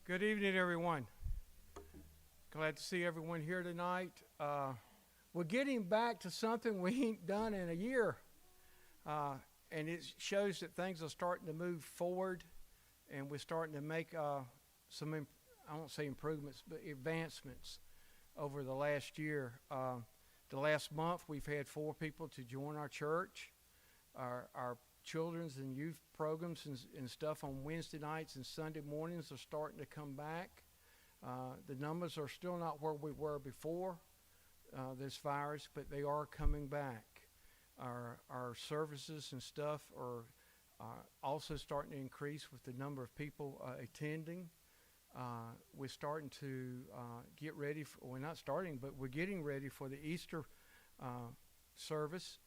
Good evening, everyone. Glad to see everyone here tonight. We're getting back to something we ain't done in a year, uh, and it shows that things are starting to move forward, and we're starting to make some, I won't say improvements, but advancements over the last year. The last month, we've had 4 people to join our church. Our children's and youth programs and stuff on Wednesday nights and Sunday mornings are starting to come back. The numbers are still not where we were before this virus, but they are coming back. Our services and stuff are also starting to increase with the number of people attending. We're starting to get ready for, we're not starting, but we're getting ready for the Easter service.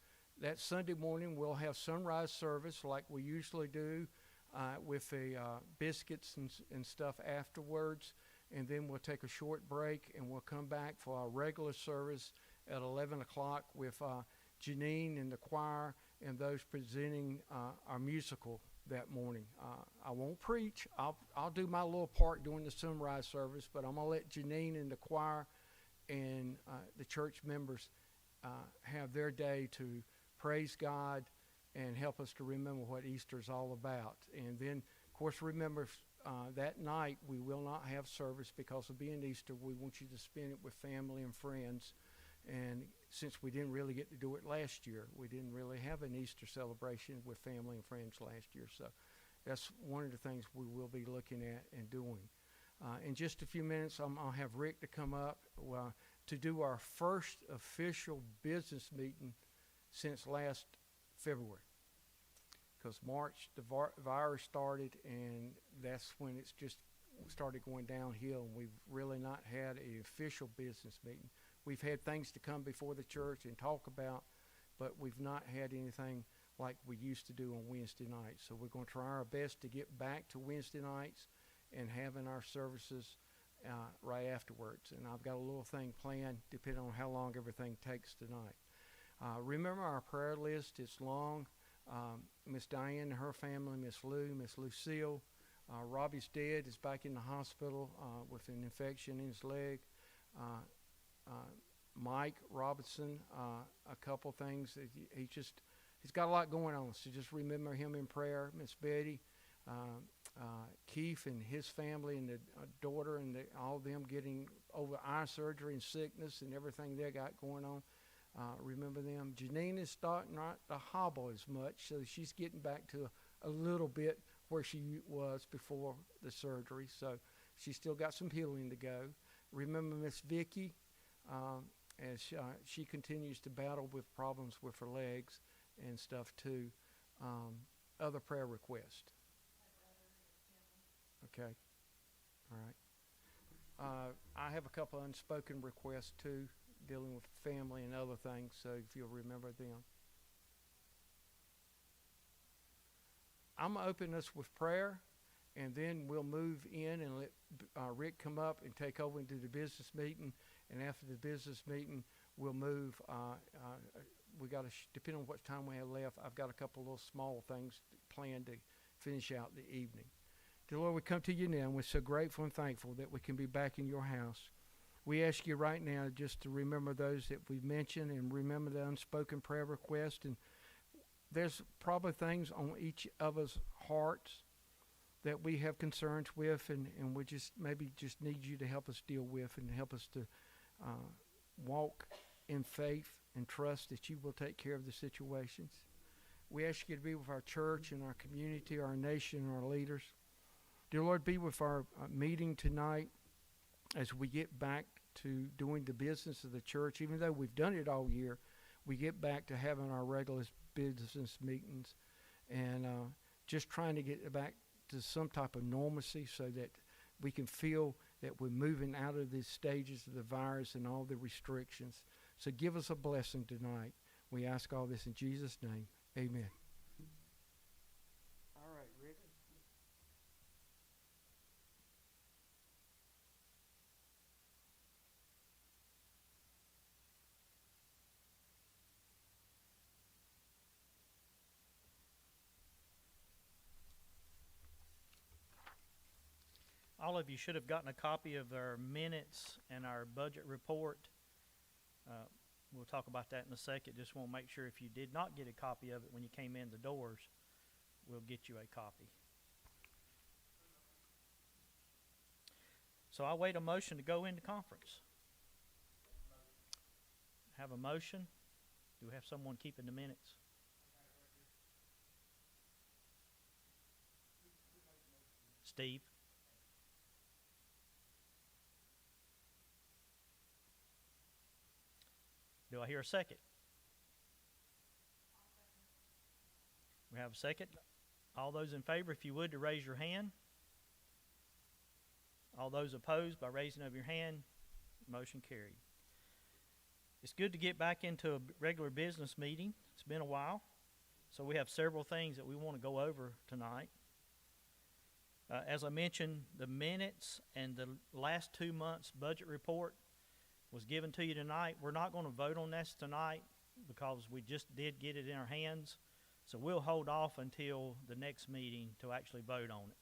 That Sunday morning, we'll have sunrise service like we usually do with the biscuits and stuff afterwards. And then we'll take a short break and we'll come back for our regular service at 11 o'clock with Janine and the choir and those presenting our musical that morning. I won't preach. I'll do my little part during the sunrise service, but I'm going to let Janine and the choir and the church members have their day to praise God and help us to remember what Easter is all about. And then, of course, remember that night we will not have service because of being Easter. We want you to spend it with family and friends. And since we didn't really get to do it last year, we didn't really have an Easter celebration with family and friends last year. So that's one of the things we will be looking at and doing. In just a few minutes, I'll have Rick to come up to do our first official business meeting since last February, because March the virus started, and that's when it's just started going downhill, and we've really not had an official business meeting. We've had things to come before the church and talk about, but we've not had anything like we used to do on Wednesday nights. So we're going to try our best to get back to Wednesday nights and having our services right afterwards. And I've got a little thing planned depending on how long everything takes tonight. Remember, our prayer list is long. Miss Diane and her family, Miss Lou, Miss Lucille. Robbie's dad is back in the hospital with an infection in his leg. Mike Robinson, a couple things. He's got a lot going on, so just remember him in prayer. Miss Betty, Keith and his family and the daughter and all of them getting over eye surgery and sickness and everything they got going on. Remember them. Janine is starting not to hobble as much, so she's getting back to a little bit where she was before the surgery. So she's still got some healing to go. Remember Miss Vicky, as she continues to battle with problems with her legs and stuff too. Other prayer requests. Okay. All right. I have a couple of unspoken requests too, dealing with family and other things, so if you'll remember them. I'm going to open us with prayer, and then we'll move in and let Rick come up and take over and do the business meeting. And after the business meeting, we'll move. We got to, depending on what time we have left, I've got a couple of little small things planned to finish out the evening. Dear Lord, we come to you now, and we're so grateful and thankful that we can be back in your house. We ask you right now just to remember those that we've mentioned and remember the unspoken prayer request. And there's probably things on each of us' hearts that we have concerns with, and we just maybe just need you to help us deal with and help us to walk in faith and trust that you will take care of the situations. We ask you to be with our church and our community, our nation, and our leaders. Dear Lord, be with our meeting tonight as we get back to doing the business of the church. Even though we've done it all year, we get back to having our regular business meetings and just trying to get back to some type of normalcy so that we can feel that we're moving out of these stages of the virus and all the restrictions. So give us a blessing tonight. We ask all this in Jesus' name. Amen. All right, Rick. all of you should have gotten a copy of our minutes and our budget report. We'll talk about that in a second. Just want to make sure if you did not get a copy of it when you came in the doors, we'll get you a copy. So I'll wait a motion to go into conference. Have a motion. Do we have someone keeping the minutes? Steve. Do I hear a second? We have a second. All those in favor, if you would, to raise your hand. All those opposed, by raising of your hand, motion carried. It's good to get back into a regular business meeting. It's been a while. So we have several things that we want to go over tonight. As I mentioned, the minutes and the last 2 months' budget report was given to you tonight. We're not going to vote on this tonight because we just did get it in our hands. So we'll hold off until the next meeting to actually vote on it.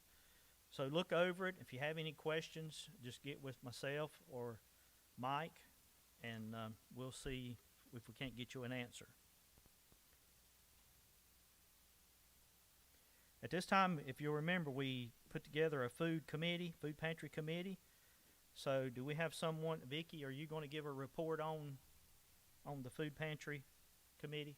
So look over it. If you have any questions, just get with myself or Mike, and we'll see if we can't get you an answer. At this time, if you'll remember, we put together a food pantry committee. So do we have someone, Vicki, are you going to give a report on the food pantry committee?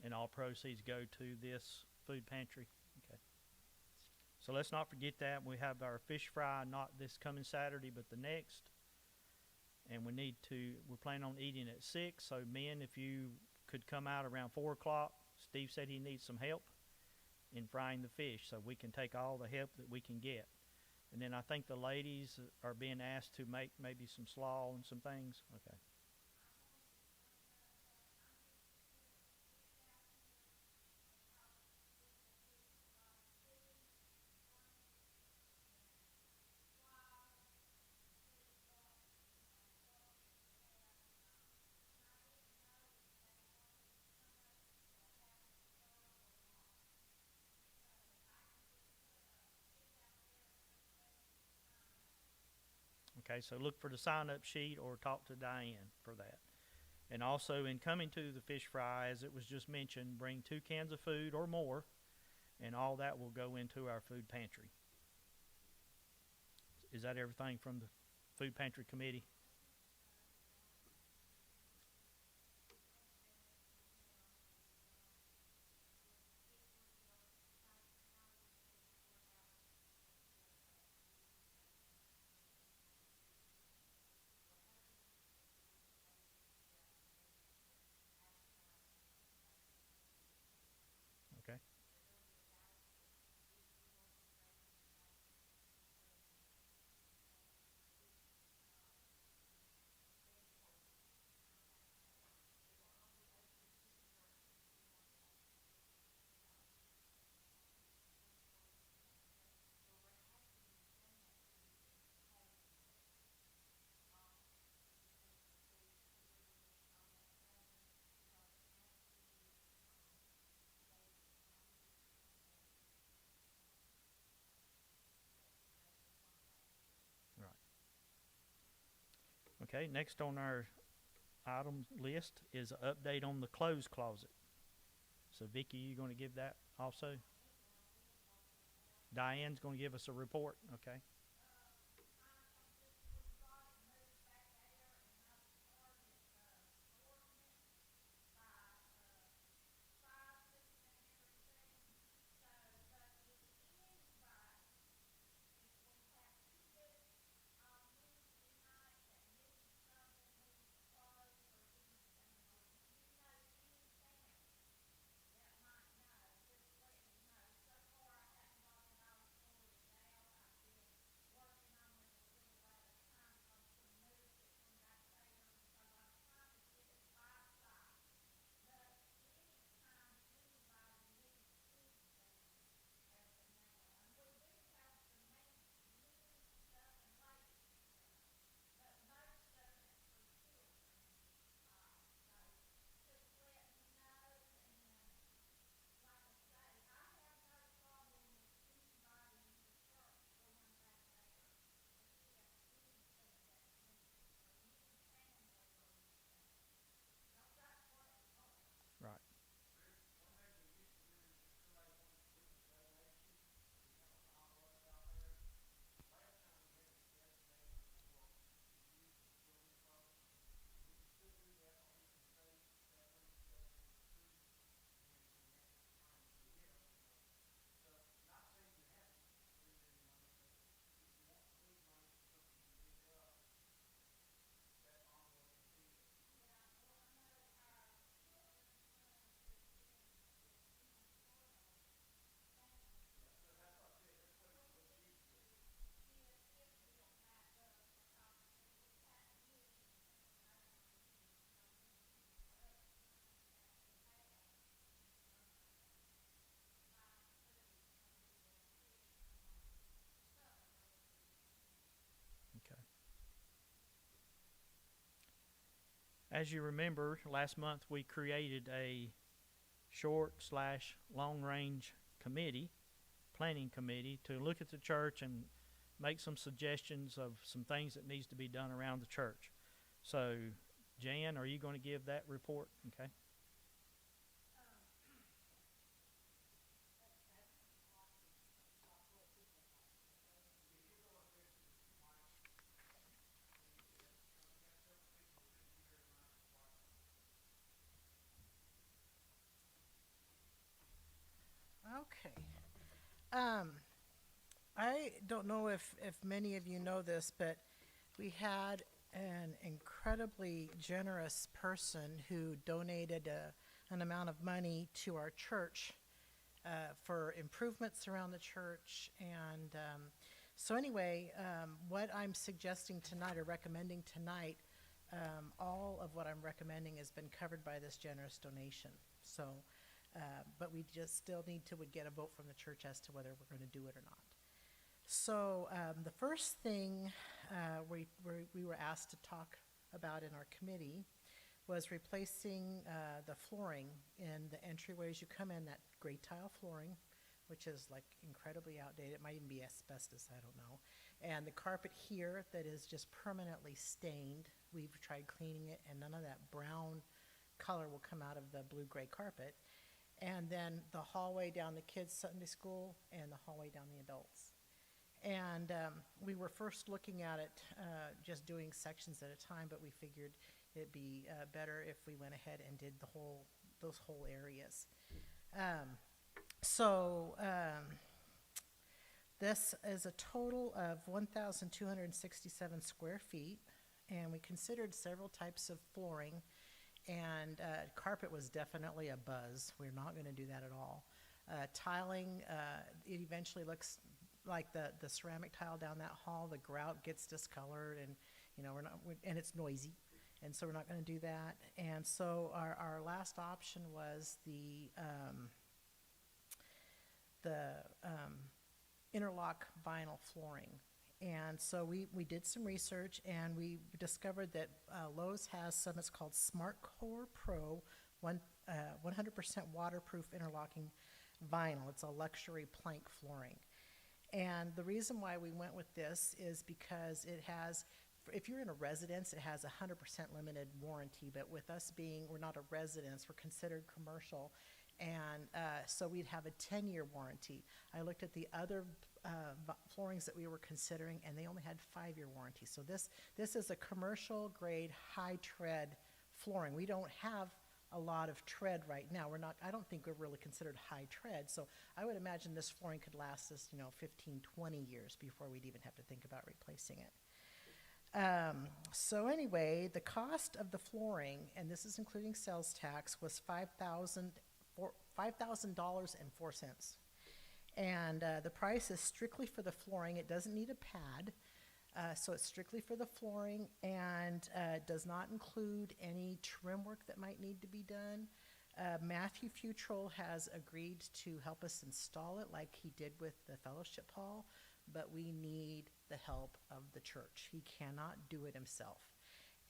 And all proceeds go to this food pantry. Okay. So let's not forget that. We have our fish fry not this coming Saturday, but the next. And we're planning on eating at 6. So men, if you could come out around 4 o'clock. Steve said he needs some help in frying the fish, so we can take all the help that we can get. And then I think the ladies are being asked to make maybe some slaw and some things. Okay. Okay, so look for the sign-up sheet or talk to Diane for that. And also, in coming to the fish fry, as it was just mentioned, bring 2 cans of food or more, and all that will go into our food pantry. Is that everything from the food pantry committee? Okay. Right. Okay, next on our item list is an update on the clothes closet. So Vicki, you going to give that also? Diane's going to give us a report. Okay. As you remember, last month we created a short/long-range committee, planning committee, to look at the church and make some suggestions of some things that needs to be done around the church. So, Jan, are you going to give that report? Okay. Okay. Um, I don't know if many of you know this, but we had an incredibly generous person who donated an amount of money to our church for improvements around the church. And so anyway, what I'm suggesting tonight or recommending tonight, all of what I'm recommending has been covered by this generous donation. So, but we just still need to would get a vote from the church as to whether we're going to do it or not. So the first thing we were asked to talk about in our committee was replacing the flooring in the entryways. You come in, that gray tile flooring, which is like incredibly outdated. It might even be asbestos, I don't know. And the carpet here that is just permanently stained. We've tried cleaning it, and none of that brown color will come out of the blue-gray carpet. And then the hallway down the kids' Sunday school and the hallway down the adults. And we were first looking at it, just doing sections at a time, but we figured it'd be better if we went ahead and did those whole areas. This is a total of 1,267 square feet, and we considered several types of flooring, and carpet was definitely a buzz. We're not going to do that at all. Tiling, it eventually looks like the ceramic tile down that hall. The grout gets discolored, and and it's noisy, and so we're not going to do that. And so our last option was the interlock vinyl flooring. And so we did some research, and we discovered that Lowe's has some. It's called SmartCore Pro, 100% waterproof interlocking vinyl. It's a luxury plank flooring. And the reason why we went with this is because it has, if you're in a residence, it has 100% limited warranty. But with us we're not a residence, we're considered commercial. And so we'd have a 10-year warranty. I looked at the other floorings that we were considering, and they only had 5-year warranty. So this is a commercial grade high tread flooring. We don't have a lot of tread right now. I don't think we're really considered high tread. So I would imagine this flooring could last us, 15, 20 years before we'd even have to think about replacing it. So anyway, the cost of the flooring, and this is including sales tax, was $5,000.04. And the price is strictly for the flooring. It doesn't need a pad. So it's strictly for the flooring, and does not include any trim work that might need to be done. Matthew Futrell has agreed to help us install it like he did with the fellowship hall, but we need the help of the church. He cannot do it himself.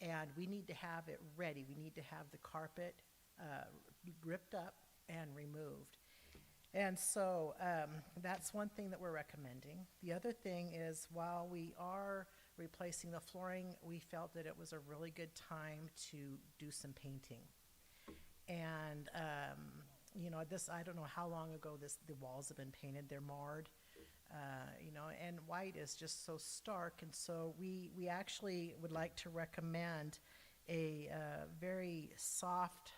And we need to have it ready. We need to have the carpet ripped up and removed. And so that's one thing that we're recommending. The other thing is, while we are replacing the flooring, we felt that it was a really good time to do some painting. And I don't know how long ago the walls have been painted. They're marred, and white is just so stark. And so we actually would like to recommend a very soft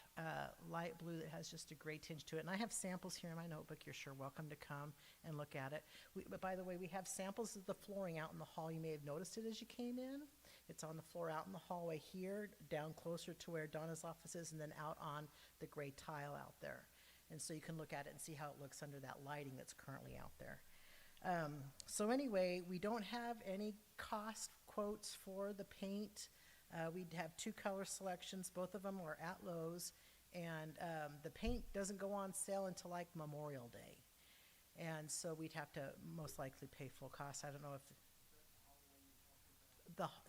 light blue that has just a gray tinge to it. And I have samples here in my notebook. You're sure welcome to come and look at it. But by the way, we have samples of the flooring out in the hall. You may have noticed it as you came in. It's on the floor out in the hallway here, down closer to where Donna's office is, and then out on the gray tile out there. And so you can look at it and see how it looks under that lighting that's currently out there. So anyway, we don't have any cost quotes for the paint. We'd have 2 color selections. Both of them were at Lowe's. And the paint doesn't go on sale until like Memorial Day. And so we'd have to most likely pay full cost. I don't know if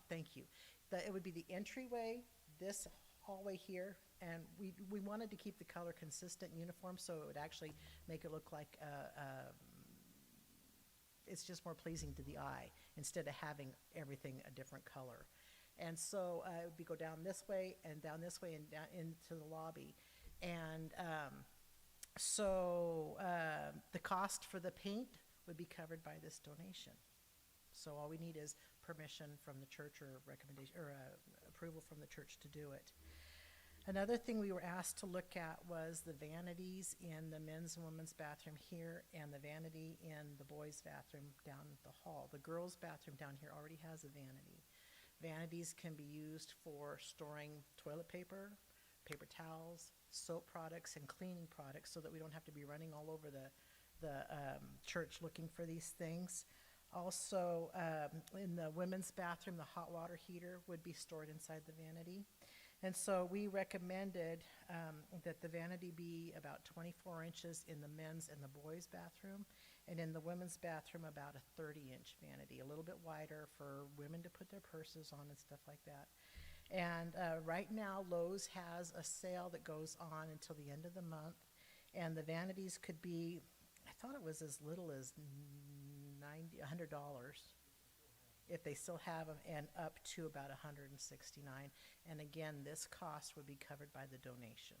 thank you. It would be the entryway, this hallway here, and we wanted to keep the color consistent, uniform, so it would actually make it look like it's just more pleasing to the eye instead of having everything a different color. And so it would be go down this way and down this way and down into the lobby. And the cost for the paint would be covered by this donation. So all we need is permission from the church or recommendation or approval from the church to do it. Another thing we were asked to look at was the vanities in the men's and women's bathroom here and the vanity in the boys' bathroom down the hall. The girls' bathroom down here already has a vanity. Vanities can be used for storing toilet paper, paper towels, soap products, and cleaning products so that we don't have to be running all over the church looking for these things. Also, in the women's bathroom, the hot water heater would be stored inside the vanity. And so we recommended that the vanity be about 24 inches in the men's and the boys' bathroom, and in the women's bathroom about a 30-inch vanity, a little bit wider for women to put their purses on and stuff like that. And right now, Lowe's has a sale that goes on until the end of the month, and the vanities could be, I thought it was as little as $100 if they still have them, and up to about $169. And again, this cost would be covered by the donation.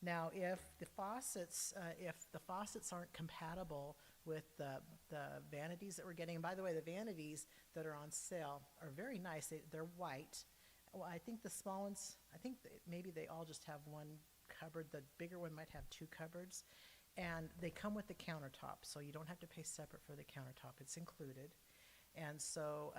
Now, if the faucets aren't compatible with the vanities that we're getting, and by the way, the vanities that are on sale are very nice. They're white. Well, I think the small ones, maybe they all just have one cupboard. The bigger one might have two cupboards. And they come with the countertop, so you don't have to pay separate for the countertop. It's included. And so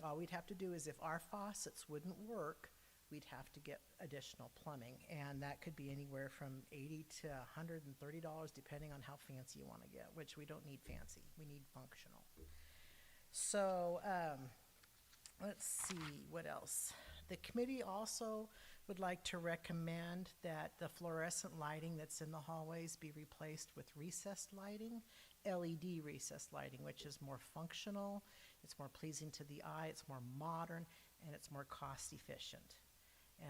all we'd have to do is if our faucets wouldn't work, we'd have to get additional plumbing. And that could be anywhere from $80 to $130, depending on how fancy you want to get, which we don't need fancy. We need functional. So let's see, what else? The committee also would like to recommend that the fluorescent lighting that's in the hallways be replaced with recessed lighting, LED recessed lighting, which is more functional, it's more pleasing to the eye, it's more modern, and it's more cost efficient.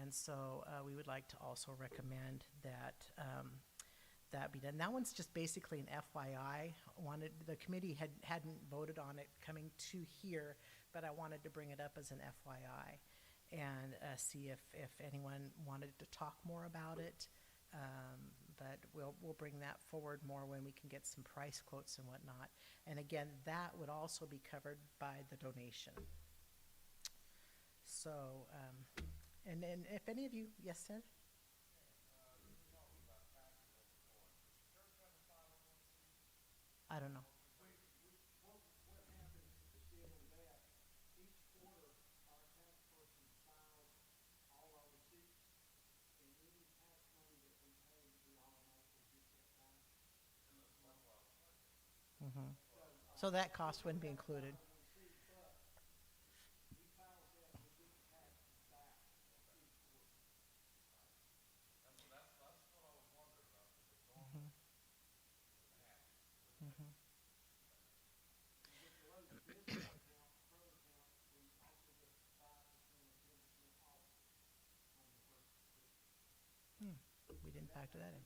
And so we would like to also recommend that that be done. That one's just basically an FYI. The committee hadn't voted on it coming to here, but I wanted to bring it up as an FYI and see if anyone wanted to talk more about it. But we'll bring that forward more when we can get some price quotes and whatnot. And again, that would also be covered by the donation. So, and then if any of you, yes, sir? I don't know. Mm-hmm. So that cost wouldn't be included. Mm-hmm. Mm-hmm. We didn't factor that in.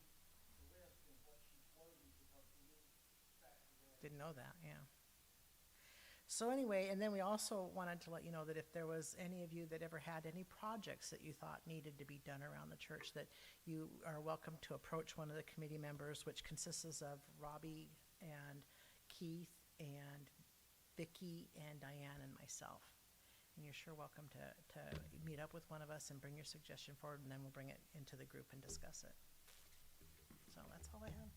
Didn't know that, yeah. So anyway, and then we also wanted to let you know that if there was any of you that ever had any projects that you thought needed to be done around the church, that you are welcome to approach one of the committee members, which consists of Robbie and Keith and Vicki and Diane and myself. And you're sure welcome to meet up with one of us and bring your suggestion forward, and then we'll bring it into the group and discuss it. So that's all I have.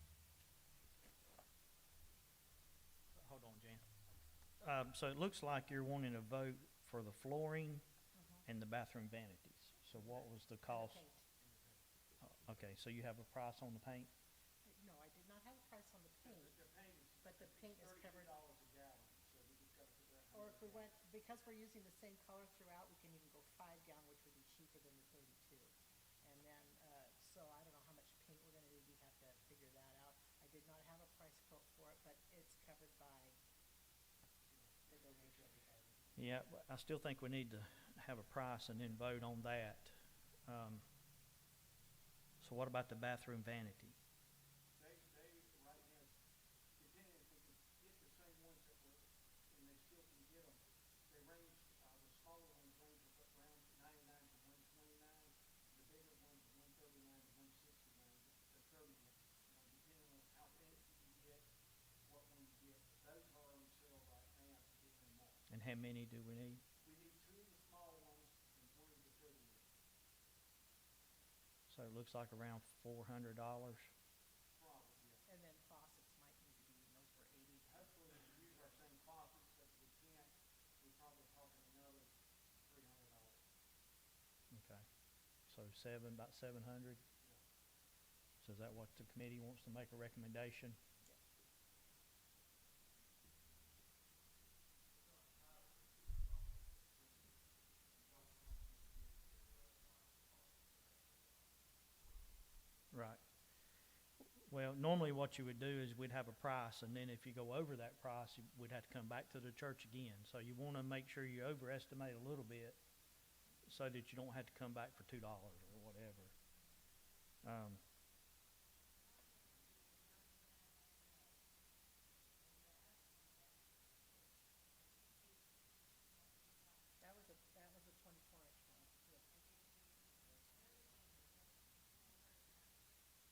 Hold on, Jan. So it looks like you're wanting to vote for the flooring and the bathroom vanities. So what was the cost? Okay, so you have a price on the paint? No, I did not have a price on the paint, but the paint is covered. Or if we went, because we're using the same color throughout, we can even go 5 gallon, which would be cheaper than the 32. And then, so I don't know how much paint we're gonna need, we'd have to figure that out. I did not have a price quote for it, but it's covered by the donation. Yeah, I still think we need to have a price and then vote on that. So what about the bathroom vanity? They right now, depending if we can get the same ones that were, and they still can get them, they range, the smaller ones range around 99 to 129, the bigger ones 139 to 169, the 30 ones, depending on how fancy you get, what one you get. Those are on sale right now at DMBC. And how many do we need? We need 2 of the small ones and 1 of the 30 ones. So it looks like around $400. Probably, yeah. And then faucets might need to be, and those were 80. Hopefully we can use our same faucets, but if we can't, we're probably talking another $300. Okay. So about 700. So is that what the committee wants to make a recommendation? Right. Well, normally what you would do is we'd have a price, and then if you go over that price, we'd have to come back to the church again. So you want to make sure you overestimate a little bit so that you don't have to come back for $2 or whatever. That was a 24-inch one. Yeah.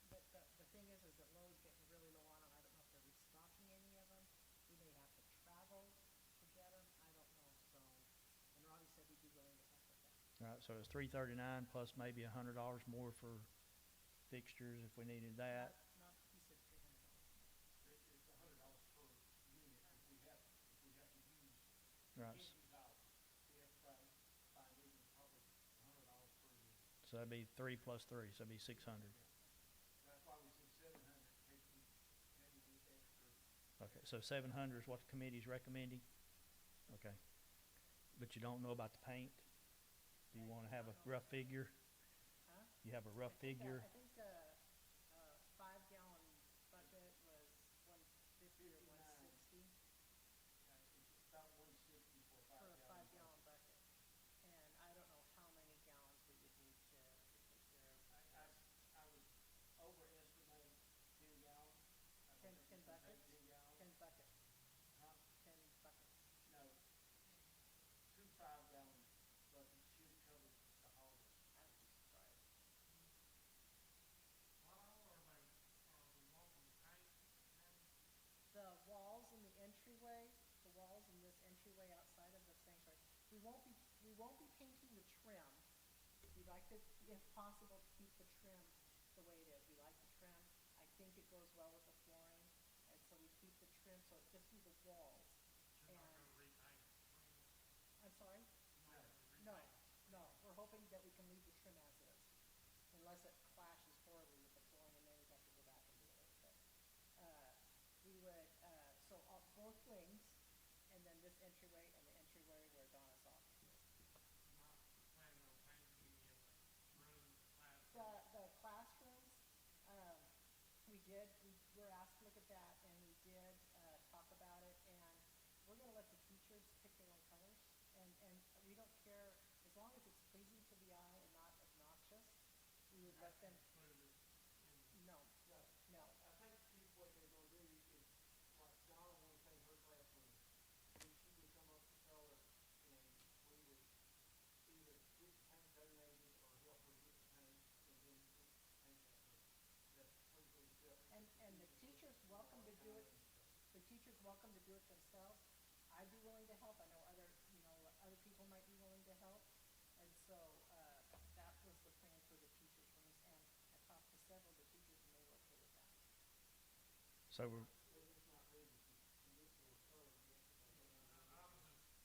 But the thing is that Lowe's getting really low on them. I don't know if they're restocking any of them. We may have to travel to get them. I don't know. So, and Robbie said he'd be willing to help with that. All right, so it's $339 plus maybe $100 more for fixtures if we needed that. Not he said $300. It's $100 per unit if we have to use. Right. Can't use ours. We have to buy new ones, probably $100 per unit. So that'd be 3 plus 3, so that'd be 600. That's why we said 700 in case we had to get extra. Okay, so 700 is what the committee's recommending? Okay. But you don't know about the paint? Do you want to have a rough figure? Huh? You have a rough figure? I think 5-gallon bucket was 150 or 160 It's about 160 for for a 5 gallons. 5-gallon bucket. And I don't know how many gallons we would need to take care of. I would overestimate 10 gallons. I don't 10 think we can take buckets? 10 gallons. 10 buckets. Huh? 10 buckets. No. 2 5-gallon buckets should cover the hallway. I would be surprised. The walls in the entryway, the walls in this entryway outside of the sanctuary, we won't be painting the trim. We'd like to, if possible, to keep the trim the way it is. We like the trim. I think it goes well with the flooring, and so we keep the trim, so it's just be the walls. I'm sorry? No, we're hoping that we can leave the trim as is, unless it clashes horribly with the flooring, and then we'd have to go back and do it. But, we would, so both wings, and then this entryway, and the entryway where Donna's office is. The classrooms, we were asked to look at that, and we did, talk about it, and we're gonna let the teachers pick their own colors, and we don't care, as long as it's pleasing to the eye and not obnoxious, we would let them. No. I think what they're gonna do is, like Donna wanna paint her classroom, then she would come up with color, and we would either get the paint donated or help her get the paint, and then we paint that room. That's completely separate. And the teachers welcome to do it, the teachers welcome to do it themselves. I'd be willing to help, I know other people might be willing to help, and so, that was the plan for the teachers' rooms, and I talked to several of the teachers, and they were okay with that. So we're, We're just not ready to commit to a color yet. And then 5 extra.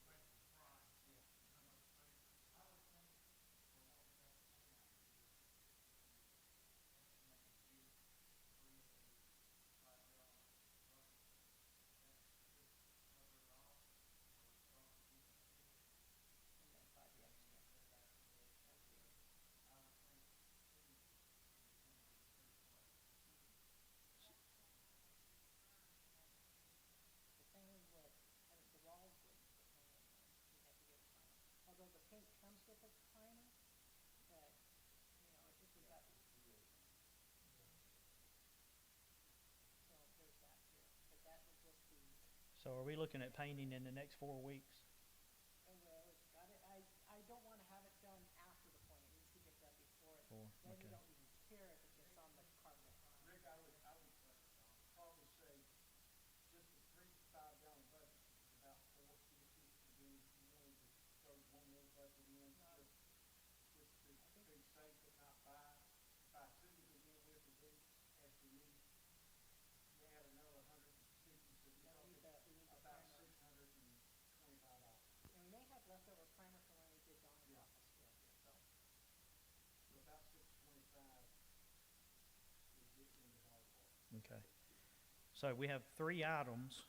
So are we looking at painting in the next 4 weeks? I don't wanna have it done after the point, it needs to get done before it, Four, then we okay. don't even care if it gets on the carpet. Rick, I would probably say just a 3 to 5 gallon bucket is about $4.50. And then if you wanted to throw one more bucket in, just to be safe but not buy two to begin with, and then as we need, you add another 150, so you're We need talking the about primer. $625. And we may have leftover primer from when we did Don's Yeah. office still here, so. So about $625 will get you in the ballpark. Okay. So we have 3 items.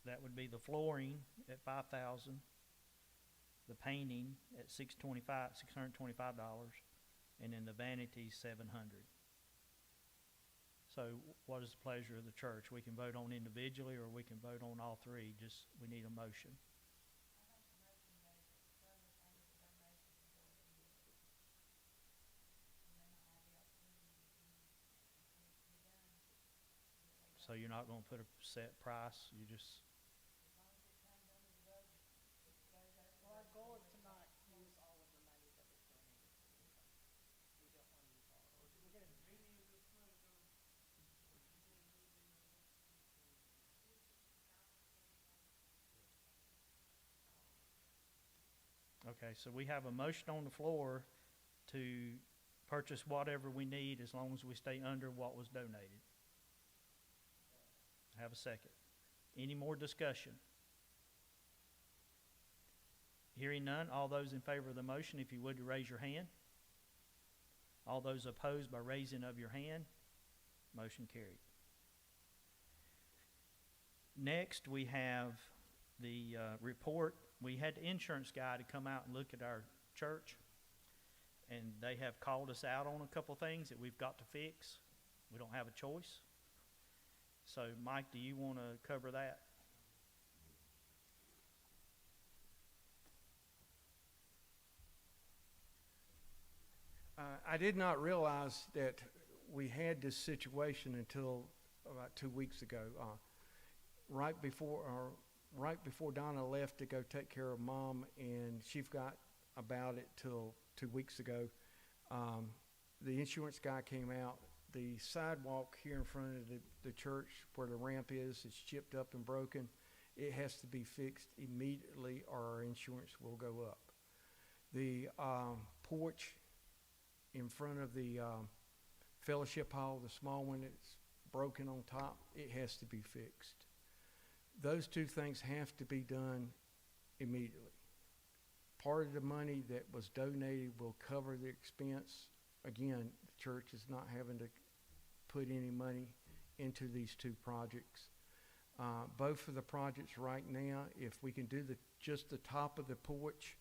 That would be the flooring at $5,000, the painting at $625, and then the vanity $700. So what is the pleasure of the church? We can vote on individually, or we can vote on all 3. Just we need a motion. So you're not going to put a set price. You just Well, our goal is to not use all of the money that was donated to the church. We don't wanna use all of it. We're gonna, okay. So we have a motion on the floor to purchase whatever we need as long as we stay under what was donated. Have a second. Any more discussion? Hearing none, all those in favor of the motion, if you would, to raise your hand. All those opposed by raising of your hand. Motion carried. Next, we have the report. We had the insurance guy to come out and look at our church, and they have called us out on a couple things that we've got to fix. We don't have a choice. So, Mike, do you want to cover that? I did not realize that we had this situation until about 2 weeks ago. Right before Donna left to go take care of Mom, and she forgot about it till 2 weeks ago. The insurance guy came out. The sidewalk here in front of the church where the ramp is chipped up and broken. It has to be fixed immediately, or our insurance will go up. The porch in front of the fellowship hall, the small one that's broken on top, it has to be fixed. Those 2 things have to be done immediately. Part of the money that was donated will cover the expense. Again, the church is not having to put any money into these 2 projects. Both of the projects right now, if we can do just the top of the porch,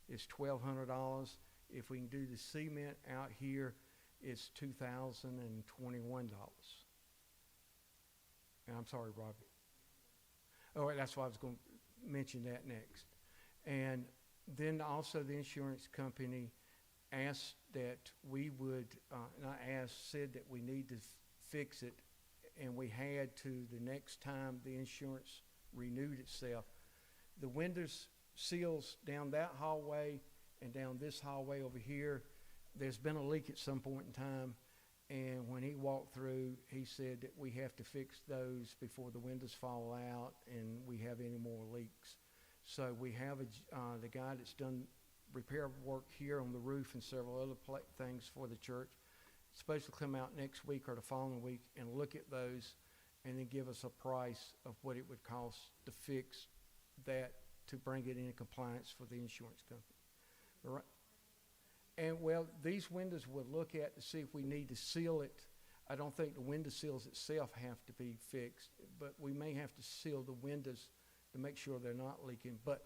it's $1,200. If we can do the cement out here, it's $2,021. And I'm sorry, Robbie. Oh, that's why I was going to mention that next. And then also the insurance company asked that we would, said that we need to fix it, and we had to the next time the insurance renewed itself. The windows seals down that hallway and down this hallway over here, there's been a leak at some point in time, and when he walked through, he said that we have to fix those before the windows fall out and we have any more leaks. So we have the guy that's done repair work here on the roof and several other things for the church. It's supposed to come out next week or the following week and look at those and then give us a price of what it would cost to fix that, to bring it into compliance for the insurance company. All right. And well, these windows we'll look at to see if we need to seal it. I don't think the window seals itself have to be fixed, but we may have to seal the windows to make sure they're not leaking. But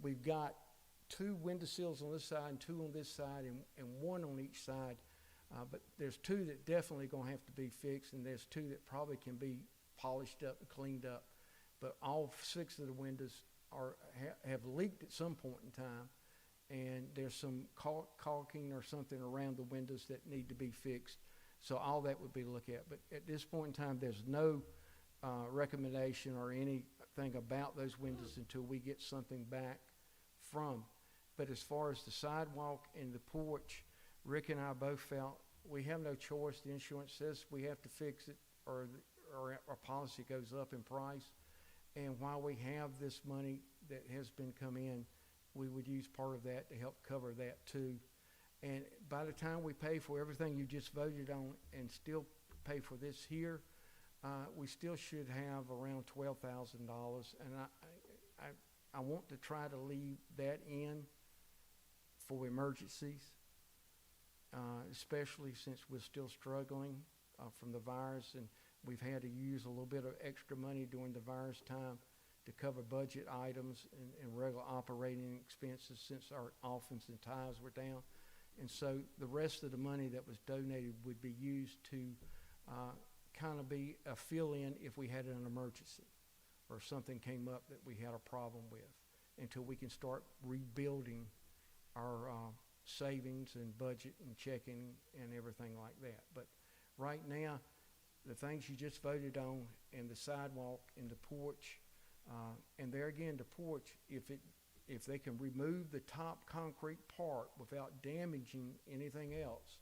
we've got 2 window seals on this side and 2 on this side, and 1 on each side. But there's 2 that definitely gonna have to be fixed, and there's 2 that probably can be polished up and cleaned up. But all 6 of the windows have leaked at some point in time, and there's some caulking or something around the windows that need to be fixed. So all that would be looked at. But at this point in time, there's no recommendation or any anything about those windows until we get something back from. But as far as the sidewalk and the porch, Rick and I both felt we have no choice. The insurance says we have to fix it, or our policy goes up in price. And while we have this money that has been come in, we would use part of that to help cover that too. And by the time we pay for everything you just voted on and still pay for this here, we still should have around $12,000. And I want to try to leave that in for emergencies, especially since we're still struggling from the virus, and we've had to use a little bit of extra money during the virus time to cover budget items and regular operating expenses since our offense and ties were down. And so the rest of the money that was donated would be used to kind of be a fill-in if we had an emergency or something came up that we had a problem with, until we can start rebuilding our savings and budget and checking and everything like that. But right now, the things you just voted on, and the sidewalk and the porch, and there again, the porch, if they can remove the top concrete part without damaging anything else,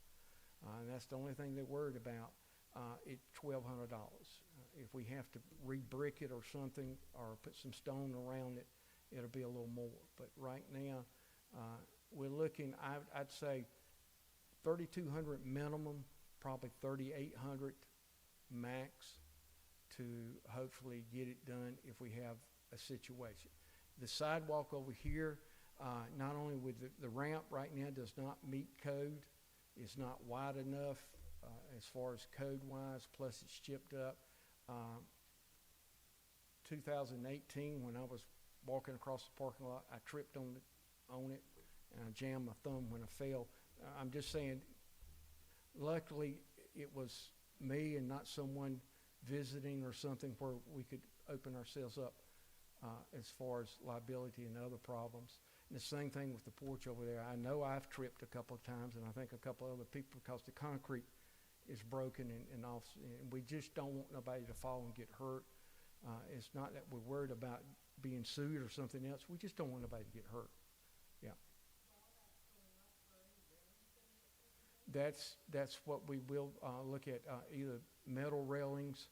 and that's the only thing they're worried about, it's $1,200. If we have to re-brick it or something, or put some stone around it, it'll be a little more. But right now, we're looking, I'd say 3,200 minimum, probably 3,800 max, to hopefully get it done if we have a situation. The sidewalk over here, not only with the ramp right now does not meet code, it's not wide enough as far as code-wise, plus it's chipped up. 2018, when I was walking across the parking lot, I tripped on it, and I jammed my thumb when I fell. I'm just saying, luckily it was me and not someone visiting or something where we could open ourselves up as far as liability and other problems. And the same thing with the porch over there. I know I've tripped a couple of times, and I think a couple other people, because the concrete is broken and off, and we just don't want nobody to fall and get hurt. It's not that we're worried about being sued or something else. We just don't want nobody to get hurt. Yeah. That's what we will look at, either metal railings,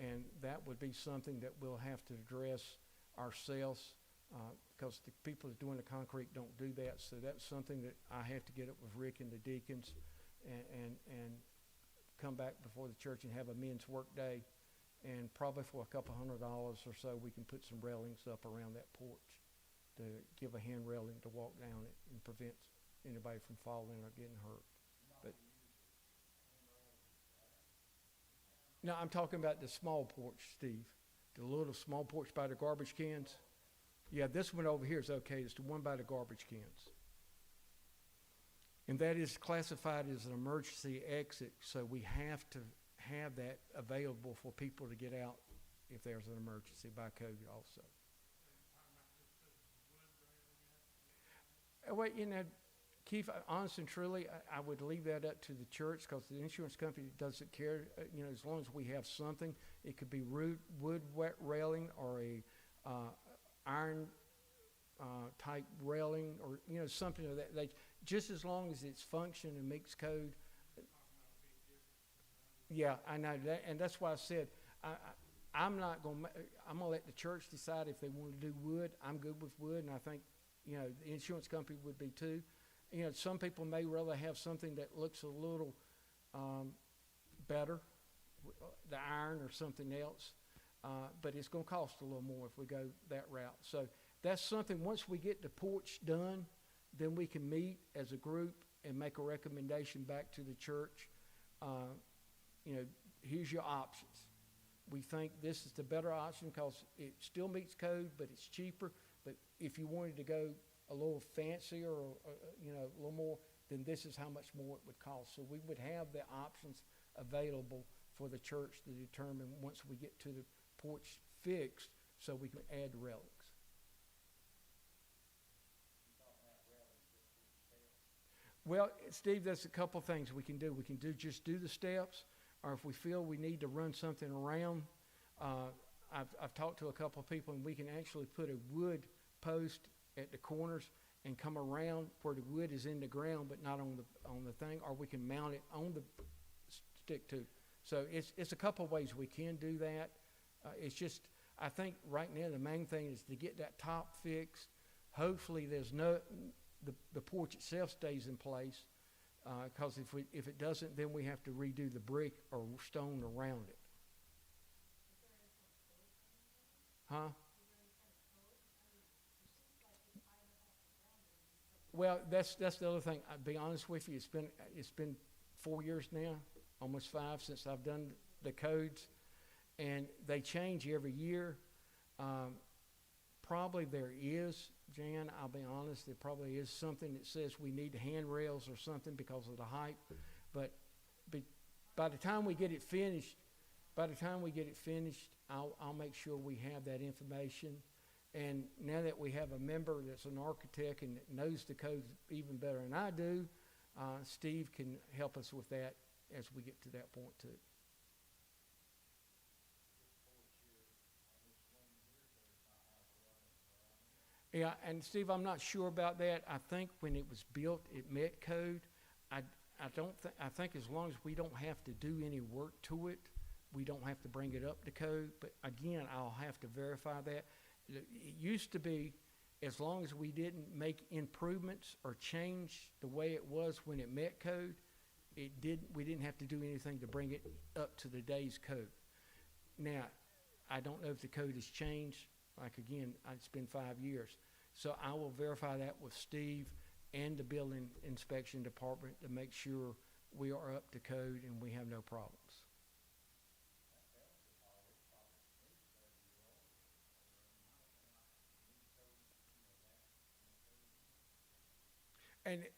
and that would be something that we'll have to address ourselves, because the people that are doing the concrete don't do that. So that's something that I have to get up with Rick and the deacons and come back before the church and have a men's work day, and probably for a couple $100 or so we can put some railings up around that porch to give a hand railing to walk down it and prevent anybody from falling or getting hurt. But no, I'm talking about the small porch, Steve. The little small porch by the garbage cans. Yeah, this one over here is okay. It's the one by the garbage cans. And that is classified as an emergency exit, so we have to have that available for people to get out if there's an emergency by code also. Well, Keith, honest and truly, I would leave that up to the church, because the insurance company doesn't care. As long as we have something, it could be wood wet railing or a iron type railing, or something of that. Just as long as it's function and meets code. Yeah, I know that, and that's why I said I'm not going. I'm going to let the church decide if they want to do wood. I'm good with wood, and I think the insurance company would be too. Some people may rather have something that looks a little better, the iron or something else, but it's going to cost a little more if we go that route. So that's something, once we get the porch done, then we can meet as a group and make a recommendation back to the church. Here's your options. We think this is the better option because it still meets code, but it's cheaper. But if you wanted to go a little fancier or a little more, then this is how much more it would cost. So we would have the options available for the church to determine once we get to the porch fixed, so we can add railings. Well, Steve, there's a couple things we can do. We can just do the steps, or if we feel we need to run something around, I I've talked to a couple of people, and we can actually put a wood post at the corners and come around where the wood is in the ground, but not on the thing, or we can mount it on the stick too. So it's a couple of ways we can do that. It's just, I think right now the main thing is to get that top fixed. Hopefully the porch itself stays in place, because if it doesn't, then we have to redo the brick or stone around it. Huh? Well, that's the other thing. I'll be honest with you. It's been 4 years now, almost 5, since I've done the codes, and they change every year. Probably there is, Jan, I'll be honest, there probably is something that says we need handrails or something because of the height. But by the time we get it finished, I'll make sure we have that information. And now that we have a member that's an architect and that knows the codes even better than I do, Steve can help us with that as we get to that point too. Yeah, and Steve, I'm not sure about that. I think when it was built, it met code. I think as long as we don't have to do any work to it, we don't have to bring it up to code. But again, I'll have to verify that. It used to be, as long as we didn't make improvements or change the way it was when it met code, we didn't have to do anything to bring it up to the day's code. Now, I don't know if the code has changed. Like again, it's been 5 years. So I will verify that with Steve and the building inspection department to make sure we are up to code and we have no problems.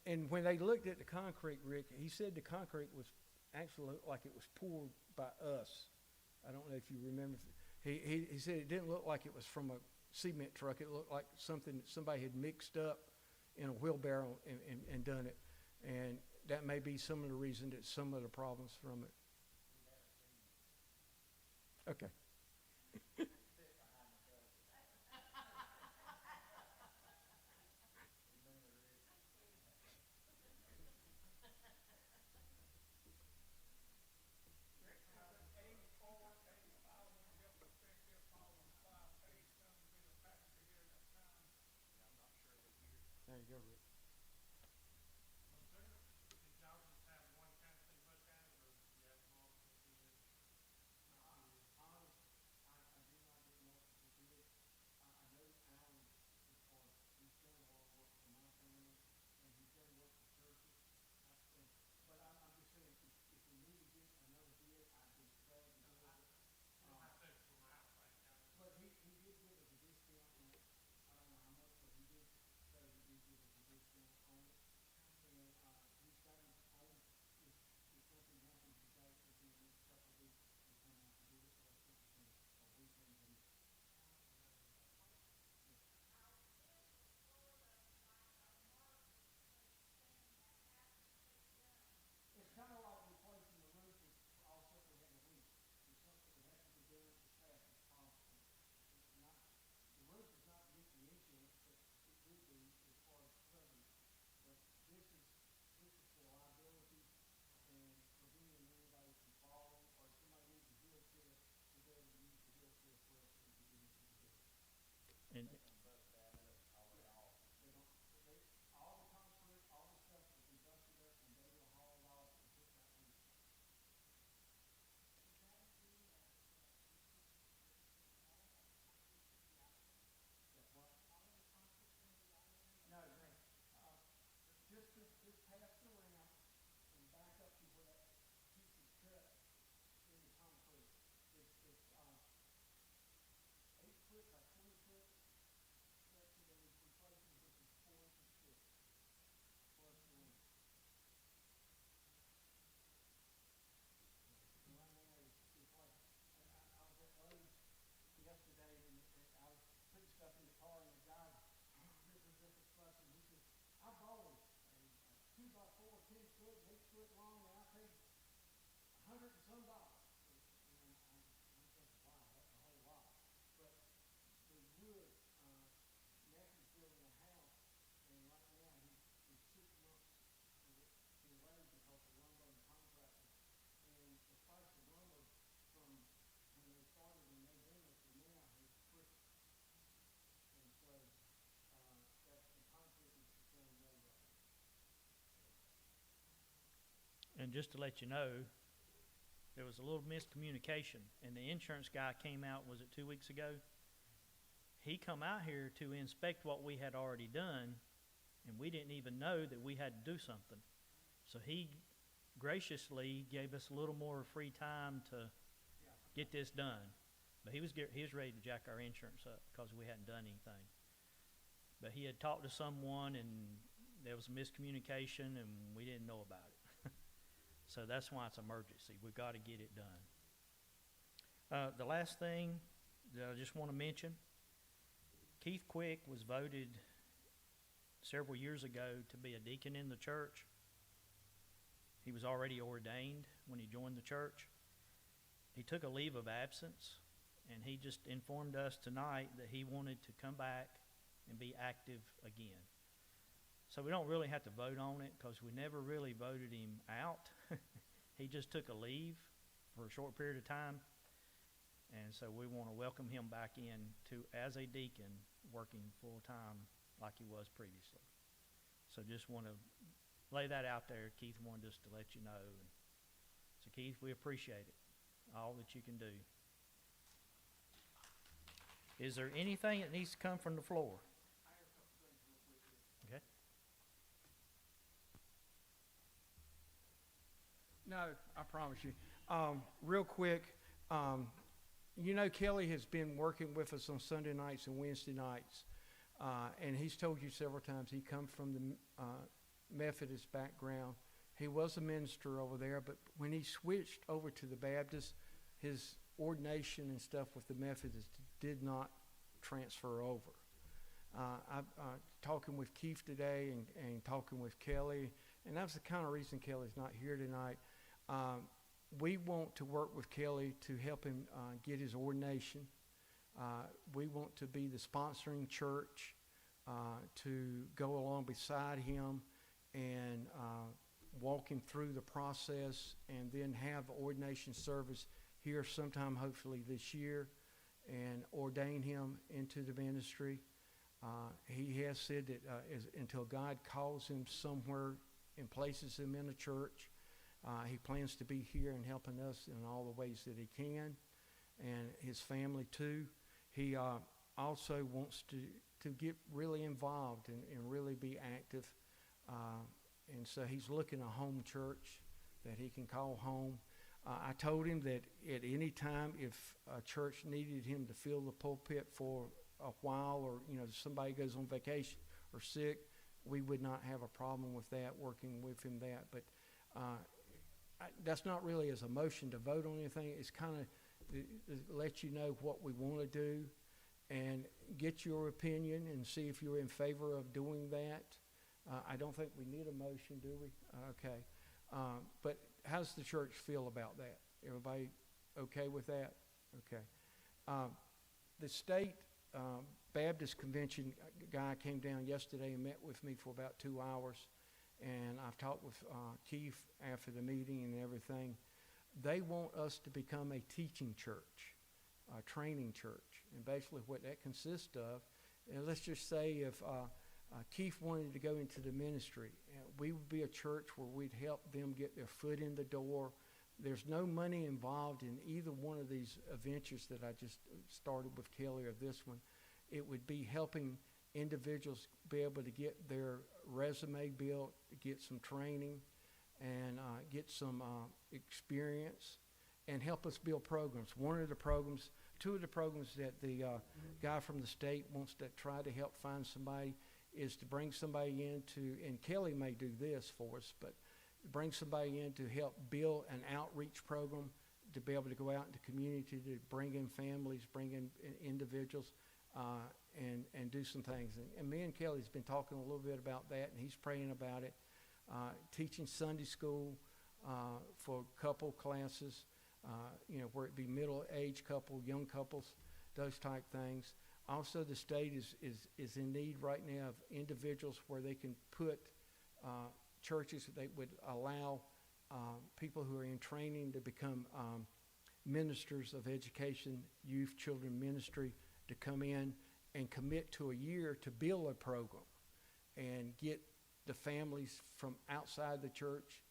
And when they looked at the concrete, Rick, he said the concrete was actually looked like it was poured by us. I don't know if you remember. He said it didn't look like it was from a cement truck. It looked like something that somebody had mixed up in a wheelbarrow and done it. And that may be some of the reason that some of the problems from it. Okay. There you go, Rick. And $100 and some. And I'm thinking, wow, that's a whole lot. And just to let you know, there was a little miscommunication, and the insurance guy came out, was it 2 weeks ago? He come out here to inspect what we had already done, and we didn't even know that we had to do something. So he graciously gave us a little more free time to get this done. But he was ready to jack our insurance up because we hadn't done anything. But he had talked to someone, and there was a miscommunication, and we didn't know about it. So that's why it's emergency. We've got to get it done. The last thing that I just want to mention, Keith Quick was voted several years ago to be a deacon in the church. He was already ordained when he joined the church. He took a leave of absence, and he just informed us tonight that he wanted to come back and be active again. So we don't really have to vote on it because we never really voted him out. He just took a leave for a short period of time, and so we want to welcome him back in as a deacon working full-time like he was previously. So just want to lay that out there. Keith wanted us to let you know. And so Keith, we appreciate it, all that you can do. Is there anything that needs to come from the floor? Okay. No, I promise you. Real quick, Kelly has been working with us on Sunday nights and Wednesday nights. And he's told you several times he comes from the Methodist background. He was a minister over there, but when he switched over to the Baptist, his ordination and stuff with the Methodists did not transfer over. I'm talking with Keith today and talking with Kelly, and that's the kind of reason Kelly's not here tonight. We want to work with Kelly to help him get his ordination. We want to be the sponsoring church to go along beside him and walk him through the process, and then have ordination service here sometime hopefully this year and ordain him into the ministry. He has said that until God calls him somewhere and places him in a church, he plans to be here and helping us in all the ways that he can, and his family too. He also wants to get really involved and really be active. And so he's looking a home church that he can call home. I told him that at any time if a church needed him to fill the pulpit for a while, or somebody goes on vacation or sick, we would not have a problem with that, working with him that. But that's not really as a motion to vote on anything. It's kind of to let you know what we want to do and get your opinion and see if you're in favor of doing that. I don't think we need a motion, do we? Okay. But how does the church feel about that? Everybody okay with that? Okay. The state Baptist convention guy came down yesterday and met with me for about 2 hours, and I've talked with Keith after the meeting and everything. They want us to become a teaching church, a training church, and basically what that consists of. And let's just say if Keith wanted to go into the ministry, we would be a church where we'd help them get their foot in the door. There's no money involved in either one of these ventures that I just started with Kelly or this one. It would be helping individuals be able to get their resume built, get some training, and get some experience, and help us build programs. Two of the programs that the guy from the state wants to try to help find somebody is to bring somebody in and Kelly may do this for us, but bring somebody in to help build an outreach program to be able to go out in the community to bring in families, bring in individuals, and do some things. And me and Kelly's been talking a little bit about that, and he's praying about it. Teaching Sunday school for couple classes, where it be middle-aged couple, young couples, those type things. Also, the state is in need right now of individuals where they can put churches that would allow people who are in training to become ministers of education, youth, children ministry, to come in and commit to a year to build a program and get the families from outside the church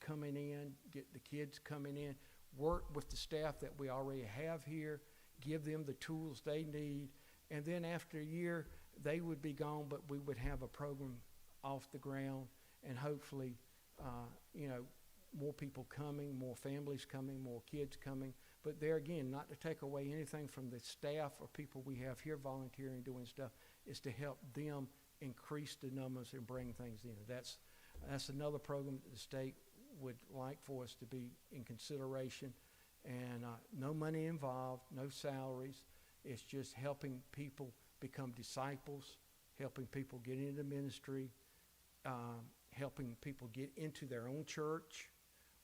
coming in, get the kids coming in, work with the staff that we already have here, give them the tools they need, and then after a year, they would be gone, but we would have a program off the ground, and hopefully, more people coming, more families coming, more kids coming. But there again, not to take away anything from the staff or people we have here volunteering, doing stuff, is to help them increase the numbers and bring things in. That's another program that the state would like for us to be in consideration. And no money involved, no salaries. It's just helping people become disciples, helping people get into ministry, helping people get into their own church,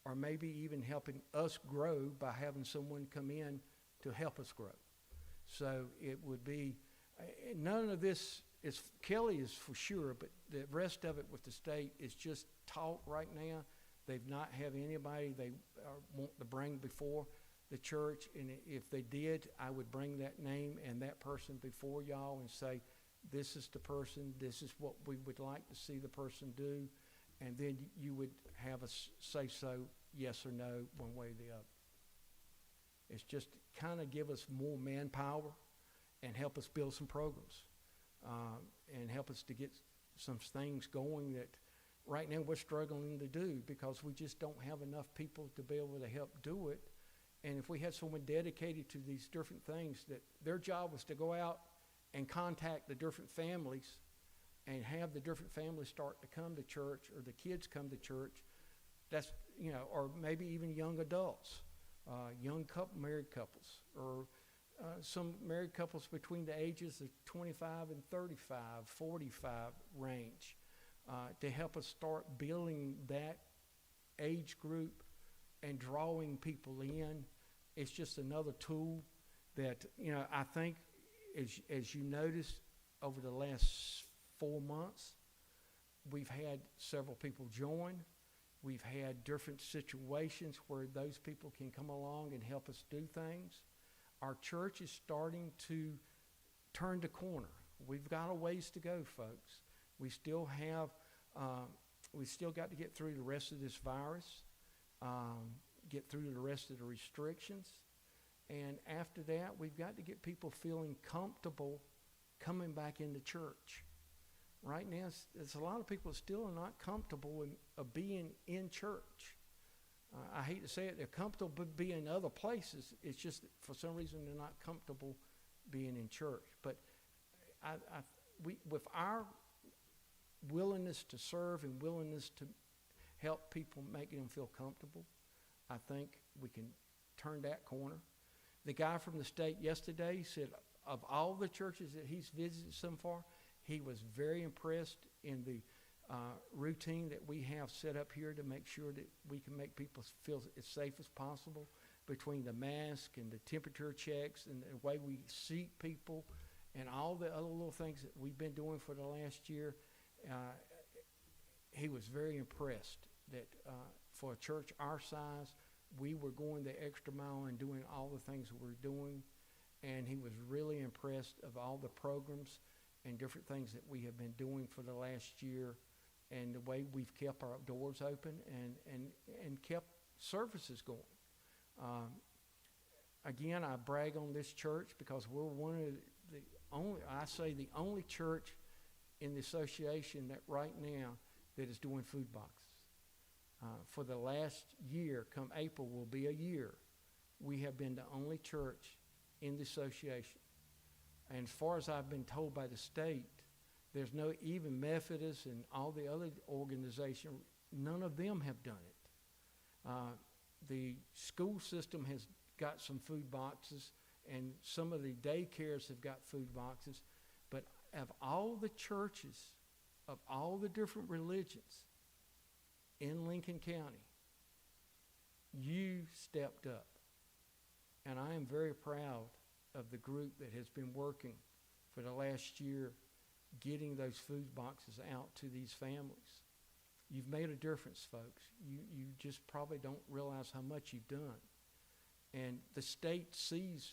or maybe even helping us grow by having someone come in to help us grow. So it would be, none of this is, Kelly is for sure, but the rest of it with the state is just talk right now. They've not have anybody they want to bring before the church, and if they did, I would bring that name and that person before y'all and say, this is the person, this is what we would like to see the person do, and then you would have us say so, yes or no, one way or the other. It's just kind of give us more manpower and help us build some programs and help us to get some things going that right now we're struggling to do because we just don't have enough people to be able to help do it. And if we had someone dedicated to these different things, that their job was to go out and contact the different families and have the different families start to come to church, or the kids come to church, that's, or maybe even young adults, married couples, or some married couples between the ages of 25 and 35, 45 range, to help us start building that age group and drawing people in. It's just another tool that, I think as you notice over the last 4 months, we've had several people join. We've had different situations where those people can come along and help us do things. Our church is starting to turn the corner. We've got a ways to go, folks. We still got to get through the rest of this virus, get through the rest of the restrictions. And after that, we've got to get people feeling comfortable coming back into church. Right now, there's a lot of people still are not comfortable of being in church. I hate to say it, they're comfortable being in other places. It's just that for some reason they're not comfortable being in church. But we, with our willingness to serve and willingness to help people, make them feel comfortable, I think we can turn that corner. The guy from the state yesterday said of all the churches that he's visited so far, he was very impressed in the routine that we have set up here to make sure that we can make people feel as safe as possible, between the mask and the temperature checks and the way we seat people and all the other little things that we've been doing for the last year. He was very impressed that for a church our size, we were going the extra mile and doing all the things we're doing. And he was really impressed of all the programs and different things that we have been doing for the last year, and the way we've kept our doors open and kept services going. Again, I brag on this church because we're one of the only church in the association that right now that is doing food boxes. For the last year, come April will be a year, we have been the only church in the association. And as far as I've been told by the state, there's no, even Methodist and all the other organizations, none of them have done it. The school system has got some food boxes, and some of the daycares have got food boxes. But of all the churches, of all the different religions in Lincoln County, you stepped up. And I am very proud of the group that has been working for the last year getting those food boxes out to these families. You've made a difference, folks. You just probably don't realize how much you've done. And the state sees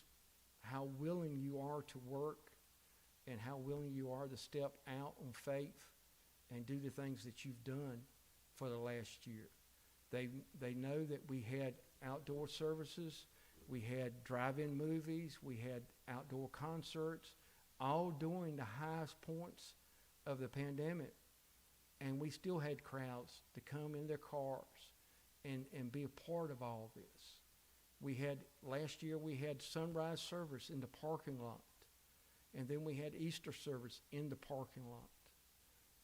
how willing you are to work and how willing you are to step out on faith and do the things that you've done for the last year. They know that we had outdoor services, we had drive-in movies, we had outdoor concerts, all during the highest points of the pandemic. And we still had crowds to come in their cars and be a part of all this. Last year we had sunrise service in the parking lot. And then we had Easter service in the parking lot.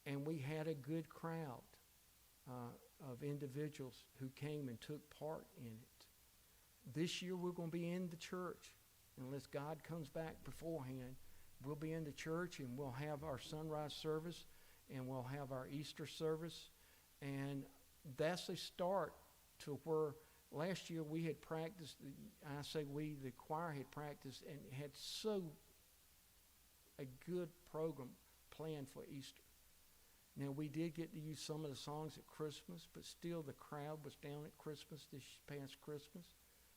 And we had a good crowd of individuals who came and took part in it. This year we're going to be in the church. Unless God comes back beforehand, we'll be in the church and we'll have our sunrise service and we'll have our Easter service. And that's a start to where last year we had practiced, I say we, the choir had practiced and had a good program planned for Easter. Now, we did get to use some of the songs at Christmas, but still the crowd was down at Christmas this past Christmas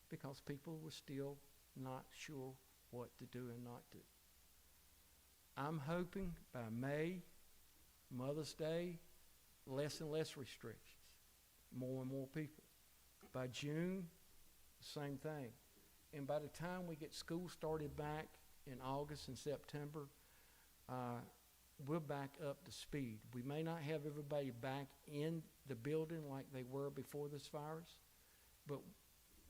because people were still not sure what to do and not do. I'm hoping by May, Mother's Day, less and less restrictions, more and more people. By June, same thing. And by the time we get school started back in August and September, we're back up to speed. We may not have everybody back in the building like they were before this virus, but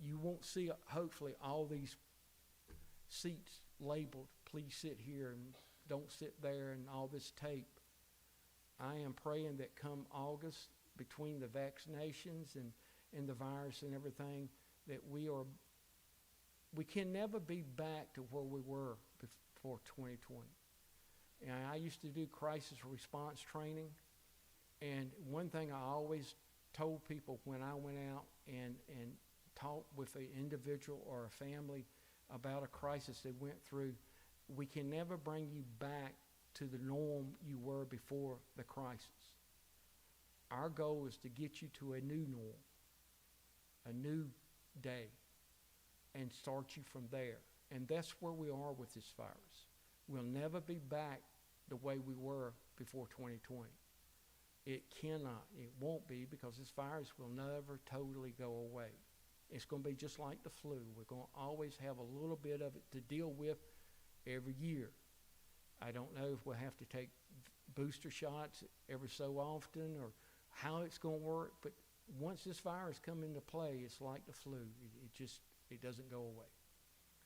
you won't see, hopefully, all these seats labeled, please sit here and don't sit there, and all this tape. I am praying that come August, between the vaccinations and the virus and everything, that we can never be back to where we were before 2020. And I used to do crisis response training, and one thing I always told people when I went out and talked with an individual or a family about a crisis they went through, we can never bring you back to the norm you were before the crisis. Our goal is to get you to a new norm, a new day, and start you from there. And that's where we are with this virus. We'll never be back the way we were before 2020. It cannot, it won't be, because this virus will never totally go away. It's going to be just like the flu. We're going to always have a little bit of it to deal with every year. I don't know if we'll have to take booster shots every so often or how it's going to work, but once this virus comes into play, it's like the flu. It doesn't go away.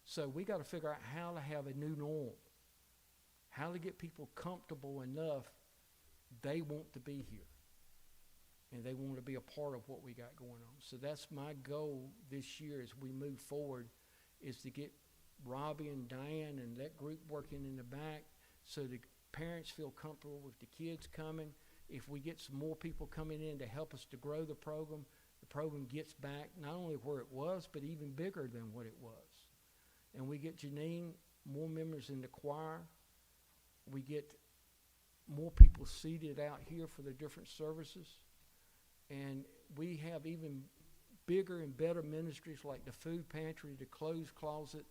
So we got to figure out how to have a new norm, how to get people comfortable enough they want to be here and they want to be a part of what we got going on. So that's my goal this year as we move forward, is to get Robbie and Diane and that group working in the back so the parents feel comfortable with the kids coming. If we get some more people coming in to help us to grow the program gets back not only where it was, but even bigger than what it was. And we get Janine, more members in the choir. We get more people seated out here for the different services. And we have even bigger and better ministries like the food pantry, the clothes closet,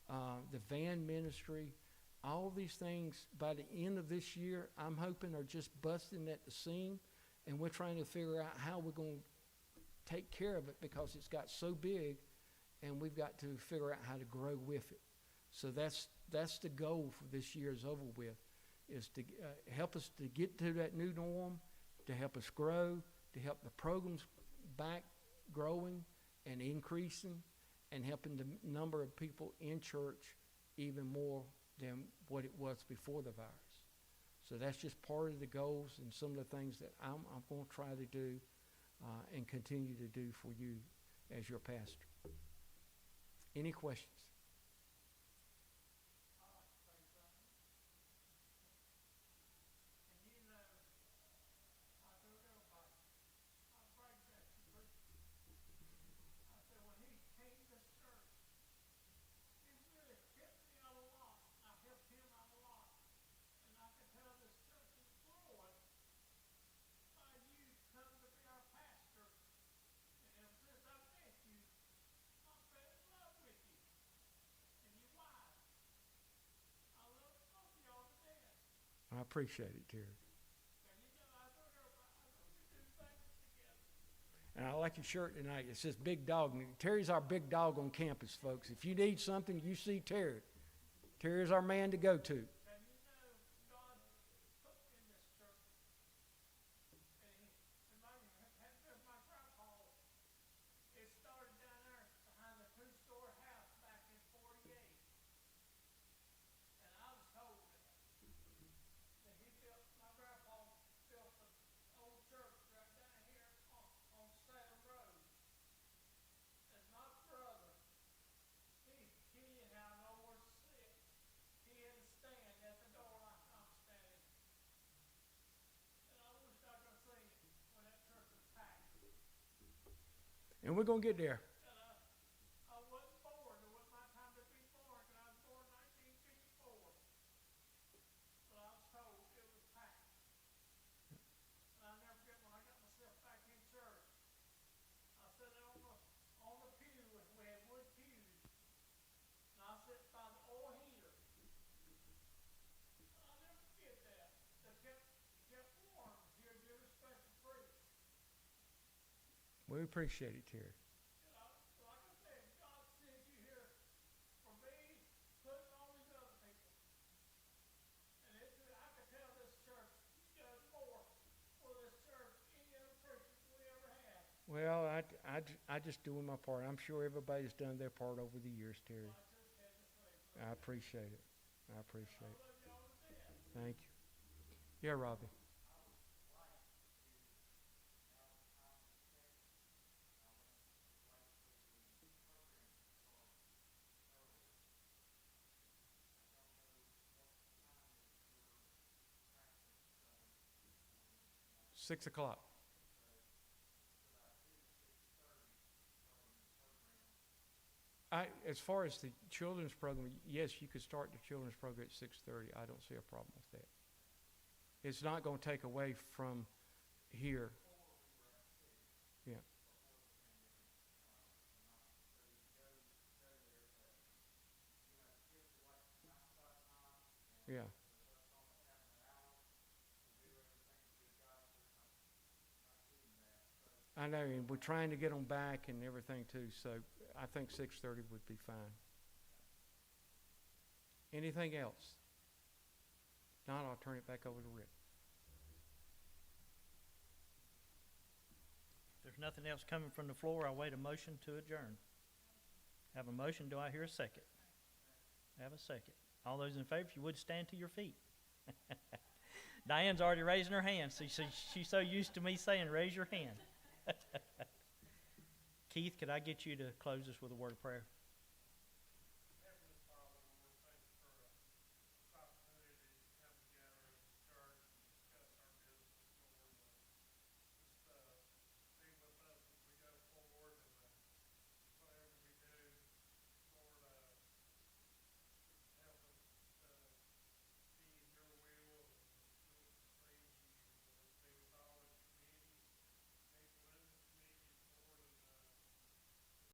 the van ministry. All these things by the end of this year, I'm hoping, are just busting at the seam. And we're trying to figure out how we're going to take care of it, because it's got so big and we've got to figure out how to grow with it. So that's the goal for this year is over with, is to help us to get to that new norm, to help us grow, to help the programs back growing and increasing, and helping the number of people in church even more than what it was before the virus. So that's just part of the goals and some of the things that I'm going to try to do and continue to do for you as your pastor. Any questions? I appreciate it, Terry. And I like your shirt tonight. It says Big Dog. And Terry's our big dog on campus, folks. If you need something, you see Terry. Terry's our man to go to. And we're going to get there. We appreciate it, Terry. Well, I just doing my part. I'm sure everybody's done their part over the years, Terry. I appreciate it. I appreciate it. Thank you. Yeah, Robbie. Six o'clock. As far as the children's program, yes, you could start the children's program at 6:30. I don't see a problem with that. It's not going to take away from here. Yeah. Yeah. I know, and we're trying to get them back and everything too, so I think 6:30 would be fine. Anything else? Not, I'll turn it back over to Rick. If there's nothing else coming from the floor, I'll wait a motion to adjourn. Have a motion, do I hear a second? Have a second. All those in favor, if you would stand to your feet. Diane's already raising her hand. She's so used to me saying, raise your hand. Keith, could I get you to close us with a word of prayer?